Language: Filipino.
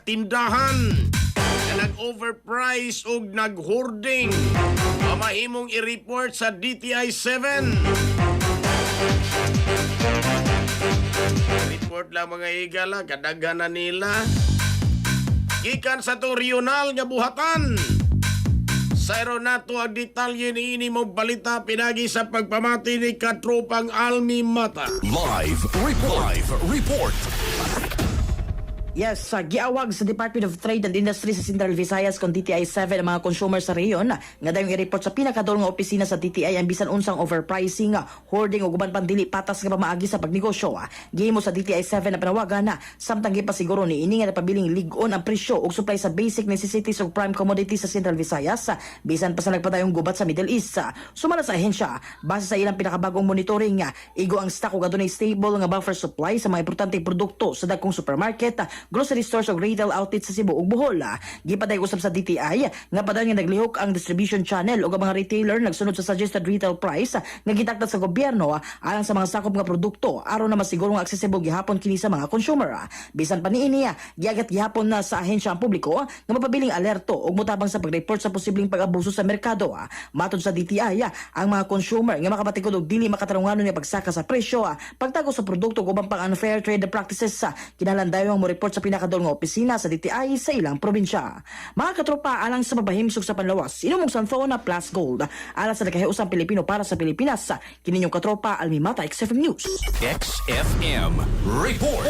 tindahan na nag-overprice o nag-hoarding. Mamahimong i-report sa DTI 7. Report lang mga higala, kadaghanan nila. Gikan sa itong regional nga buhatan. Sayro nato ang detalye ni ini mo balita pinagi sa pagpamati ni Katropang Almi Mata. Live report. Yes, giawag sa Department of Trade and Industry sa Central Visayas kung DTI 7 ang mga consumer sa reyon nga dayong i-report sa pinakadol nga opisina sa DTI ang bisan unsang overpricing, hoarding o guban pandili patas nga pamaagi sa pagnegosyo. Gihimo sa DTI 7 na panawagan samtang gipasiguro ni ini nga napabiling lig-on ang presyo ug supply sa basic necessities ug prime commodities sa Central Visayas bisan pa sa nagpadayong gubat sa Middle East. Sumala sa ahensya, base sa ilang pinakabagong monitoring, igo ang stock ug adunay stable nga buffer supply sa mga importanteng produkto sa dagkong supermarket, grocery stores ug retail outlets sa Cebu ug Bohol. Gipaday usab sa DTI nga padayon nga naglihok ang distribution channel ug ang mga retailer nagsunod sa suggested retail price nga gitakda sa gobyerno alang sa mga sakop nga produkto aron na masiguro nga accessible gihapon kini sa mga consumer. Bisan pa niini giagat gihapon na sa ahensya ang publiko nga mapabiling alerto ug mutabang sa pag-report sa posibleng pag-abuso sa merkado. Matod sa DTI, ang mga consumer nga makabatikod og dili makatarunganon nga pagsaka sa presyo, pagtago sa produkto ug ubang pang-unfair trade practices kinahanglan dayon mo report sa pinakadol nga opisina sa DTI sa ilang probinsya. Mga katropa, alang sa mabahimsog sa panlawas, inumong Santhona Plus Gold. Alang sa nakahiusang Pilipino para sa Pilipinas, kininyong katropa, Almi Mata, XFM News. XFM report.